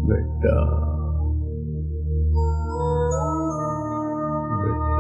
ಬೆಟ್ಟ ಬೆಟ್ಟ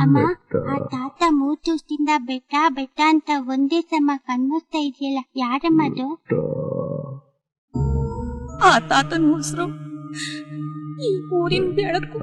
ಅಮ್ಮ, ಆ ತಾತ 3 ದಿವಸದಿಂದ ಬೆಟ್ಟ ಬೆಟ್ಟ ಅಂತ ಒಂದೇ ಸಮ ಕಣ್ಮುಸ್ತಾ ಇದೆಯಲ್ಲ, ಯಾರಮ್ಮ ಅದು? ಆ ತಾತನ ಹೆಸರು ಈ ಊರಿನ ಬೆಳಕು.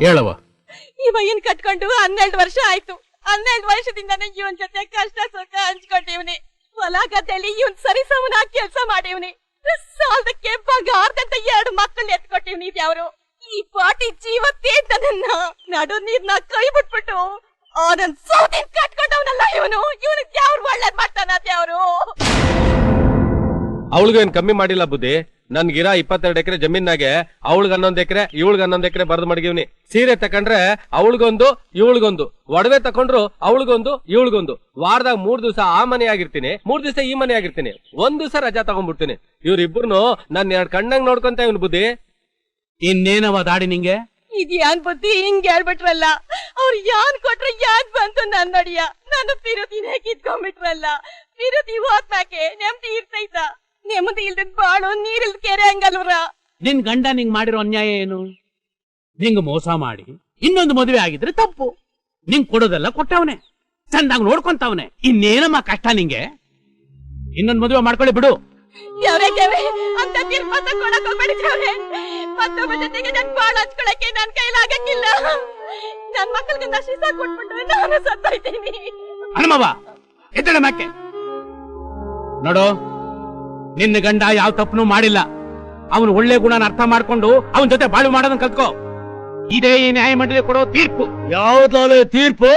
ಹೇಳವ. ಇವ ಏನ್ ಕಟ್ಕೊಂಡು 12 ವರ್ಷ ಆಯ್ತು. 12 ವರ್ಷದಿಂದಾನೆ ಇವನ್ ಜೊತೆ ಕಷ್ಟ ಸುಖ ಹಂಚ್ಕೊಂಡಿವ್ನಿ. ಹೊಲ ಗದ್ದೆಯಲ್ಲಿ ಇವನ್ ಸರಿಸಮನಾಗಿ ಕೆಲಸ ಮಾಡಿವ್ನಿ. ಸಾಲದಕ್ಕೆ ಬಗಾರ್ದಂತ 2 ಮಕ್ಕಳನ್ನ ಎತ್ಕೊಟ್ಟಿವ್ನಿ. ಇದ್ಯಾವ್ರು ಈ ಪಾಟಿ ಜೀವತ್ತೇ ನನ್ನ ನಡು ನೀರ್ನ ಕೈ ಬಿಟ್ಬಿಟ್ಟು ನನ್ ಸೌದಿನ ಕಟ್ಕೊಂಡವನಲ್ಲ ಇವನು. ಇವನಿಗೆ ಯಾವ್ರು ಒಳ್ಳೇದ್ ಮಾಡ್ತಾನ? ಅದ್ಯಾವ್ರು? ಅವಳಿಗೇನ್ ಕಮ್ಮಿ ಮಾಡಿಲ್ಲ ಬುದ್ಧಿ. ನನ್ಗಿರ 22 ಎಕರೆ ಜಮೀನಾಗೆ ಅವಳಿಗೆ 11 ಎಕರೆ ಇವಳಿಗೆ 11 ಎಕರೆ ಬರ್ದು ಮಡಗಿವ್ನಿ. ಸೀರೆ ತಕೊಂಡ್ರೆ ಅವಳಿಗೊಂದು ಇವಳಿಗೊಂದು, ಒಡವೆ ತಕೊಂಡ್ರು ಅವಳಿಗೊಂದು ಇವಳಿಗೊಂದು. ವಾರದಾಗ 3 ದಿವಸ ಆ ಮನೆ ಆಗಿರ್ತೀನಿ, 3 ದಿವಸ ಈ ಮನೆ ಆಗಿರ್ತೀನಿ. 1 ದಿವಸ ರಜಾ ತಗೊಂಡ್ಬಿಡ್ತೀನಿ. ಇವ್ರಿಬ್ರು ನನ್ 2 ಕಣ್ಣಂಗ್ ನೋಡ್ಕೊಂತ ಇವನ್ ಬುದ್ಧಿ. ಇನ್ನೇನವ ದಾಡಿ ನಿಂಗೆ? ಇದ್ಯಾನ್ ಬುದ್ಧಿ ಹಿಂಗ್ ಹೇಳ್ಬಿಟ್ರಲ್ಲ. ಅವ್ರು ಯಾನ್ ಕೊಟ್ರೆ ಯಾನ್ ಬಂತು ನನ್ ನಡಿಯ. ನನ್ನ ಪಿರುದಿನೇ ಕಿತ್ಕೊಂಡ್ಬಿಟ್ರಲ್ಲ. ಪಿರುದಿ ಹೋದ್ಮ್ಯಾಕೆ ನೆಮ್ಮದಿ ಇರ್ತೈತ? ನೆಮ್ಮದಿ ಇಲ್ದದ್ ಬಾಳು ನೀರಿಲ್ದ ಕೆರೆ ಹಂಗಲ್ವ್ರ. ನಿನ್ ಗಂಡ ನಿಂಗ್ ಮಾಡಿರೋ ಅನ್ಯಾಯ ಏನು? ನಿಂಗ್ ಮೋಸ ಮಾಡಿ ಇನ್ನೊಂದು ಮದುವೆ ಆಗಿದ್ರೆ ತಪ್ಪು. ನಿಂಗ್ ಕೊಡೋದೆಲ್ಲ ಕೊಟ್ಟವನೆ, ಚಂದಾಗ್ ನೋಡ್ಕೊಂತವನೆ. ಇನ್ನೇನಮ್ಮ ಕಷ್ಟ ನಿಂಗೆ? ಇನ್ನೊಂದು ಮದುವೆ ಮಾಡ್ಕೊಳ್ಳಿ ಬಿಡು. ದೇವ್ರೆ ದೇವ್ರೆ, ಅಂತ ತೀರ್ಮಾನ ಕೊಡಕ್ ಹೋಗ್ಬೇಡಿ ದೇವ್ರೆ. ಮತ್ತೊಬ್ಬ ಜೊತೆಗೆ ನನ್ ಬಾಳ ಹಚ್ಕೊಳಕ್ಕೆ ನನ್ ಕೈಲಾಗಕ್ಕಿಲ್ಲ. ನನ್ ಮಕ್ಕಳಿಗೆ ನಶಿಸ ಕೊಟ್ಬಿಟ್ಟು ನಾನು ಸತ್ತೋಯ್ತೀನಿ. ಹನುಮವ್ವ ಎದ್ದಳ ಮ್ಯಾಕೆ ನೋಡು. ನಿನ್ನ ಗಂಡ ಯಾವ ತಪ್ಪನು ಮಾಡಿಲ್ಲ. ಅವನು ಒಳ್ಳೆ ಗುಣನ ಅರ್ಥ ಮಾಡ್ಕೊಂಡು ಅವನ ಜೊತೆ ಬಾಳು ಮಾಡೋದನ್ನ ಕಲ್ತ್ಕೋ. ಇದೇ ಈ ನ್ಯಾಯ ಮಂಡಳಿ ಕೊಡೋ ತೀರ್ಪು. ಯಾವ್ದಾವೆ ತೀರ್ಪು?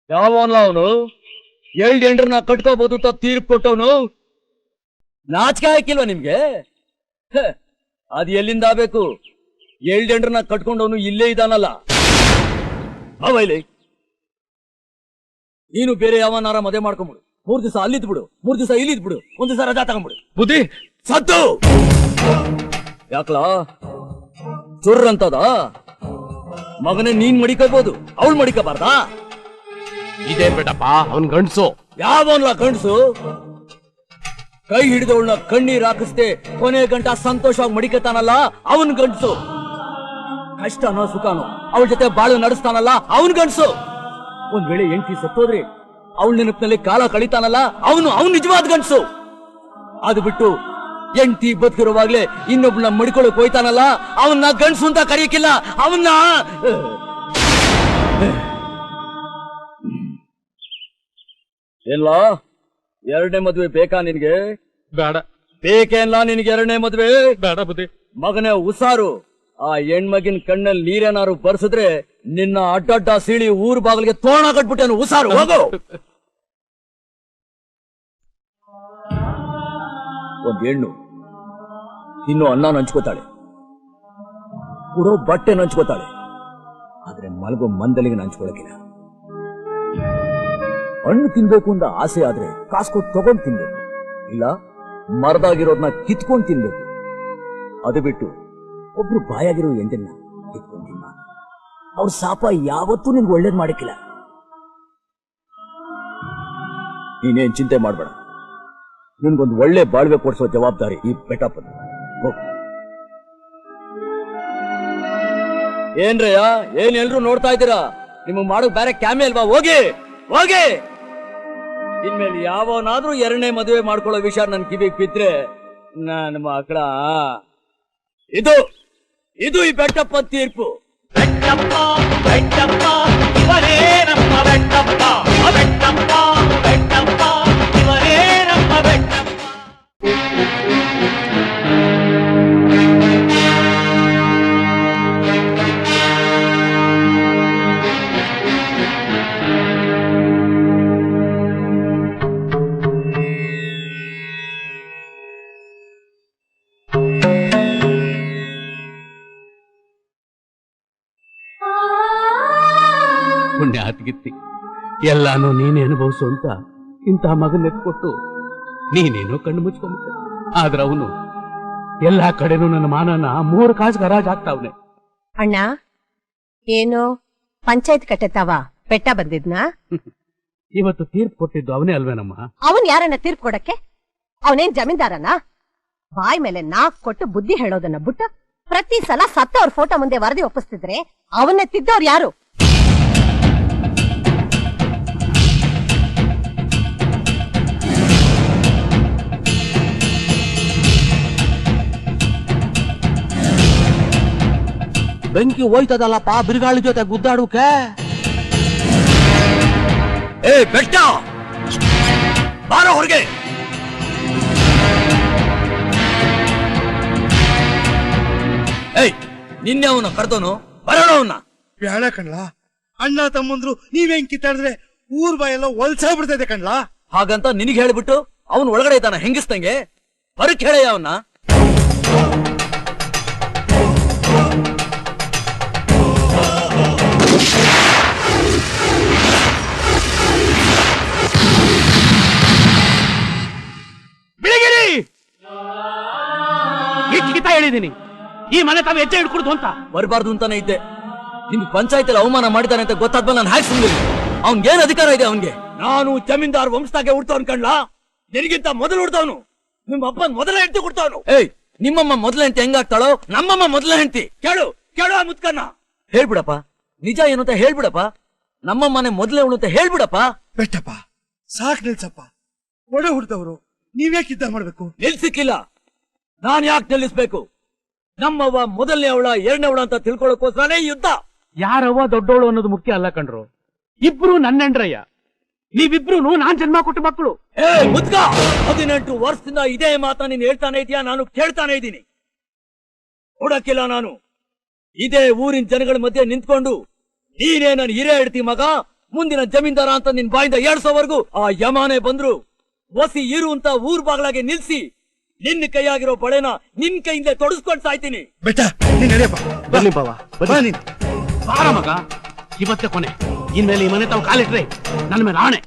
ಯಾವಲ್ಲ ಅವನು? 7 ಹೆಂಡ್ರನ್ನ ಕಟ್ಕೋಬಹುದು ಅಂತ ತೀರ್ಪು ಕೊಟ್ಟವನು. ನಾಚಿಕೆ ಹಾಕಿಲ್ವ ನಿಮ್ಗೆ? ಅದ್ ಎಲ್ಲಿಂದ ಆಗ್ಬೇಕು? 7 ಹೆಂಡ್ರನ್ನ ಕಟ್ಕೊಂಡವನು ಇಲ್ಲೇ ಇದಾನಲ್ಲ. ಅವೈಲಿ ನೀನು ಬೇರೆ ಯಾವನಾರ ಮದುವೆ ಮಾಡ್ಕೊಂಬಿಡು. 3 ದಿವಸ ಅಲ್ಲಿದ್ ಬಿಡು, 3 ದಿವಸ ಇಲ್ಲಿದ್ ಬಿಡು, 1 ದಿವಸ ರಜಾ ತಗೊಂಡ್ಬಿಡು. ಬುದ್ಧಿ ಸತ್ತು ಯಾಕಲ ಚುರ್ರ ಅಂತದ? ಮಗನೇ ನೀನ್ ಮಡಿಕೋಬಹುದು, ಅವಳು ಮಡಿಕೋಬಾರ್ದಾ? ಇದೇ ಬೇಟಪ್ಪ ಅವನ್ ಗಂಡ್ಸು. ಯಾವನ್ಲ ಗಂಡ್ಸು? ಕೈ ಹಿಡಿದವಳನ್ನ ಕಣ್ಣೀರ್ ಹಾಕಿಸ್ದೆ ಕೊನೆ ಗಂಟ ಸಂತೋಷವಾಗಿ ಮಡಿಕತಾನಲ್ಲ ಅವನ್ ಗಂಡ್ಸು. ಕಷ್ಟನೋ ಸುಖನೋ ಅವಳ ಜೊತೆ ಬಾಳು ನಡೆಸ್ತಾನಲ್ಲ ಅವನ್ ಗಂಡ್ಸು. ಒಂದ್ ವೇಳೆ ಹೆಂಡತಿ ಸತ್ತೋದ್ರಿ ಅವಳ ನೆನಪಿನಲ್ಲಿ ಕಾಲ ಕಳಿತಾನಲ್ಲ ಅವನು ನಿಜವಾದ ಗಂಡ್ಸು. ಅದು ಬಿಟ್ಟು ಹೆಂಡತಿ ಬದುಕಿರುವಾಗ್ಲೇ ಇನ್ನೊಬ್ನ ಮಡಿಕೊಳಕ್ ಹೋಯ್ತಾನಲ್ಲ ಅವನ್ನ ಗಂಡ್ಸು ಅಂತ ಕರೆಯಕ್ಕಿಲ್ಲ. ಅವನ್ನ ಎಲ್ಲ ಎರಡನೇ ಮದ್ವೆ ಬೇಕಾ ನಿನ್ಗೆ? ಬೇಡ. ಬೇಕೇನ್ಲ ನಿನ್ಗೆ ಎರಡನೇ ಮದ್ವೆ? ಬೇಡ ಬುದ್ಧಿ. ಮಗನೇ ಉಸಾರು, ಆ ಹೆಣ್ಮಗಿನ ಕಣ್ಣಲ್ಲಿ ನೀರೇನಾರು ಬರ್ಸಿದ್ರೆ ನಿನ್ನ ಅಡ್ಡಡ್ಡ ಸೀಳಿ ಊರ್ ಬಾಗಿಲಿಗೆ ತೋರಣ ಕಟ್ಬಿಟ್ಟೇನು. ಉಸಾರು ಹೋಗು. ಒಂದ್ ಹೆಣ್ಣು ತಿನ್ನೋ ಅನ್ನ ಹಂಚ್ಕೋತಾಳೆ, ಕುಡೋ ಬಟ್ಟೆ ಹಂಚ್ಕೋತಾಳೆ, ಆದ್ರೆ ಮಲಗೋ ಮಂದಲಿಗೆ ಹಂಚ್ಕೊಳಕಿಲ್ಲ. ಹಣ್ಣು ತಿನ್ಬೇಕು ಅಂತ ಆಸೆ ಆದ್ರೆ ಕಾಸ್ಕೊಟ್ ತಗೊಂಡ್ ತಿನ್ಬೇಕು, ಇಲ್ಲ ಮರದಾಗಿರೋದನ್ನ ಕಿತ್ಕೊಂಡ್ ತಿನ್ಬೇಕು. ಅದು ಬಿಟ್ಟು ಒಬ್ರು ಬಾಯಾಗಿರೋ ಎಂಟನ್ನ ಕಿತ್ಕೊಂಡ್ ತಿನ್ನ. ಅವ್ರ ಶಾಪ ಯಾವತ್ತೂ ನಿನ್ಗೆ ಒಳ್ಳೇದ್ ಮಾಡಕ್ಕಿಲ್ಲ. ನೀನೇನ್ ಚಿಂತೆ ಮಾಡ್ಬೇಡ, ನಿನ್ಗೊಂದು ಒಳ್ಳೆ ಬಾಳ್ವೆ ಕೊಡ್ಸೋ ಜವಾಬ್ದಾರಿ ಈ ಬೆಟ್ಟಪ್ಪನ. ಏನ್ರಯ್ಯ, ಏನ್ ಎಲ್ರು ನೋಡ್ತಾ ಇದ್ದೀರಾ? ನಿಮಗ್ ಮಾಡೋಕ್ ಬೇರೆ ಕ್ಯಾಮೆ ಅಲ್ವಾ? ಹೋಗಿ ಹೋಗಿ. ಇನ್ಮೇಲೆ ಯಾವನಾದ್ರೂ ಎರಡನೇ ಮದುವೆ ಮಾಡ್ಕೊಳ್ಳೋ ವಿಷಯ ನನ್ ಕಿವಿಗೆ ಬಿದ್ರೆ ನನ್ನ ಮಕ್ಕಳ ಇದು ಈ ಬೆಟ್ಟಪ್ಪ ತೀರ್ಪು. ಬೆಟ್ಟಪ್ಪ ಬೆಟ್ಟಪ್ಪ ಇವರೇ ನಮ್ಮ ಬೆಟ್ಟಪ್ಪ, ಬೆಟ್ಟಪ್ಪ ಬೆಟ್ಟಪ್ಪ ಇವರೇ ನಮ್ಮ ಬೆಟ್ಟಪ್ಪ. ಪುಣ್ಯ ಹತ್ಗಿತ್ತಿ ಎಲ್ಲಾನು ನೀನೇ ಅನುಭವಿಸು ಅಂತ ಇಂತಹ ಮಗನ್ ಎತ್ಕೊಟ್ಟು ನೀನೇನೋ ಕಣ್ಣು ಮುಚ್ಕೊಂಬಿಟ್ಟೆ. ಆದ್ರ ಅವನು ಎಲ್ಲಾ ಕಡೆನೂ ನನ್ನ ಮಾನನ 3 ಕಾಸು ಗರಾಜ್ ಆಗ್ತಾವ್ನೆ. ಅಣ್ಣ, ಏನು ಪಂಚಾಯತ್ ಕಟ್ಟತಾವ ಬೆಟ್ಟ ಬಂದಿದ್ನಾ? ಇವತ್ತು ತೀರ್ಪು ಕೊಟ್ಟಿದ್ದು ಅವನೇ ಅಲ್ವೇನಮ್ಮ? ಅವನ್ ಯಾರನ್ನ ತೀರ್ಪು ಕೊಡಕ್ಕೆ? ಅವನೇನ್ ಜಮೀನ್ದಾರನ? ಬಾಯ್ ಮೇಲೆ ನಾಕ್ ಕೊಟ್ಟು ಬುದ್ಧಿ ಹೇಳೋದನ್ನ ಬಿಟ್ಟು ಪ್ರತಿ ಸಲ ಸತ್ತವ್ರ ಫೋಟೋ ಮುಂದೆ ವರದಿ ಒಪ್ಪಿಸ್ತಿದ್ರೆ ಅವನ್ನ ತಿದ್ದವ್ರು ಯಾರು? ಬೆಂಕಿ ಹೋಯ್ತದಲ್ಲಪ್ಪ ಬಿರುಗಾಳಿ ಜೊತೆ ಗುದ್ದಾಡುಕೆ. ಏ ಬೆಟ್ಟ, ಬಾರೋ ಹೊರಗೆ. ಏಯ್, ನಿನ್ನೆ ಅವನ ಕರ್ದೋನು ಬರೋಣ ಅವನ್ನ. ಬೇಡ ಕಣ್ಲಾ, ಅಣ್ಣ ತಮ್ಮಂದ್ರು ನೀವೇನ್ ಕಿತ್ತಾಡಿದ್ರೆ ಊರ್ ಬಾಯೆಲ್ಲ ಒಲ್ಸಾ ಬಿಡ್ತೈತೆ ಕಣ್ಲಾ. ಹಾಗಂತ ನಿನಗೆ ಹೇಳ್ಬಿಟ್ಟು ಅವನ್ ಒಳಗಡೆ ಇದ್ದಾನ ಹೆಂಗಿಸ್ತಂಗೆ? ಬರಕ್ ಹೇಳಯ್ಯ ಅವನ್ನ. ಬಿಳಿಗಿರಿ, ಹೆಚ್ಚಿಗಿತ ಹೇಳಿದೀನಿ, ಈ ಮನೆ ತಾವು ಹೆಜ್ಜೆ ಹಿಡ್ಕೊಡ್ದು ಅಂತ. ಬರಬಾರ್ದು ಅಂತಾನೆ ಇದ್ದೆ. ನಿಮ್ ಪಂಚಾಯತ್ ಅವಮಾನ ಮಾಡಿದಾನೆ ಅಂತ ಗೊತ್ತಾದ್ಮೇಲೆ ನಾನು ಹ್ಯಾಕ್ ಸುಮ್ಮನೆ? ಅವನ್ಗೇನ್ ಅಧಿಕಾರ ಇದೆ ಅವನ್ಗೆ? ನಾನು ಜಮೀನ್ದಾರ್ ವಂಶದಾಗೆ ಹುಡ್ತವನ್ ಕಣ್ಲಾ. ನಿನಗಿಂತ ಮೊದಲು ಹುಡ್ತವನು. ನಿಮ್ಮ ಅಪ್ಪನ್ ಮೊದಲ ಹೆಂಡತಿ ಕೊಡ್ತಾವನು. ಏಯ್, ನಿಮ್ಮಮ್ಮ ಮೊದಲ ಹೆಂಡತಿ ಹೆಂಗಾಗ್ತಾಳೋ ನಮ್ಮಮ್ಮ ಮೊದಲ ಹೆಂಡತಿ. ಕೇಳು ಕೇಳು ಆ ಮುತ್ಕನ್ನ. ಹೇಳ್ಬಿಡಪ್ಪ, ನಿಜ ಏನು ಅಂತ ಹೇಳ್ಬಿಡಪ್ಪ. ನಮ್ಮಮ್ಮನೆ ಮೊದಲೇ ಅವಳು ಅಂತ ಹೇಳ್ಬಿಡಪ್ಪ. ಬೆಟ್ಟಪ್ಪ ಸಾಕ್ ನಿಲ್ಸಪ್ಪ, ಒಡೆ ಹುಡ್ತವ್ರು ನೀವ್ಯಾಕೆ ಯುದ್ಧ ಮಾಡ್ಬೇಕು? ನಿಲ್ಸಿಕ್ಕಿಲ್ಲ, ನಾನ್ ಯಾಕೆ ನಿಲ್ಲಿಸ್ಬೇಕು? ನಮ್ಮವ್ವ ಮೊದಲನೇ ಅವಳ ಎರಡನೇ ಅವಳ ಅಂತ ತಿಳ್ಕೊಳ್ಳೋಕೋಸ್ಕರನೇ ಯುದ್ಧ. ಯಾರವ್ವ ದೊಡ್ಡವಳು ಅನ್ನೋದು ಮುಖ್ಯ ಅಲ್ಲ ಕಣ್ರು, ಇಬ್ರು ನನ್ನೆಂಡ್ರಯ್ಯ, ನೀವಿಬ್ರು ನಾನ್ ಜನ್ಮ ಕೊಟ್ಟ ಮಕ್ಕಳು. ಏ ಮುದ್ಕ, 18 ವರ್ಷದಿಂದ ಇದೇ ಮಾತ ನೀನ್ ಹೇಳ್ತಾನೆ ಇದೀಯಾ, ನಾನು ಕೇಳ್ತಾನೆ ಇದ್ದೀನಿ. ಕೊಡಕ್ಕಿಲ್ಲ ನಾನು. ಇದೇ ಊರಿನ ಜನಗಳ ಮಧ್ಯೆ ನಿಂತ್ಕೊಂಡು ನೀನೇ ನನ್ನ ಹಿರೇ ಹೇಳ್ತಿ ಮಗ, ಮುಂದಿನ ಜಮೀನ್ದಾರ ಅಂತ ನಿನ್ ಬಾಯಿಂದ 200ವರೆಗೂ ಆ ಯಮಾನೆ ಬಂದ್ರು ಒಸಿ ಇರು ಅಂತ ಊರ್ ಬಾಗ್ಲಾಗೆ ನಿಲ್ಸಿ ನಿನ್ನ ಕೈಯಾಗಿರೋ ಬಳೆನ ನಿನ್ ಕೈಯಿಂದ ತೊಡಸ್ಕೊಂಡ್ ಸಾಯ್ತೀನಿ. ಬೆಟ್ಟ ನೀನ್ ನಡೆಯಪ್ಪ. ಬನ್ನಿ ಬಾವ, ಬಾ ನೀನ್. ಬಾರ ಮಗ, ಇವತ್ತೇ ಕೊನೆ. ಇನ್ಮೇಲೆ ಈ ಮನೆ ತಾವು ಕಾಲಿಟ್ರೆ ನನ್ನ ಮೇಲೆ ಆಣೆ.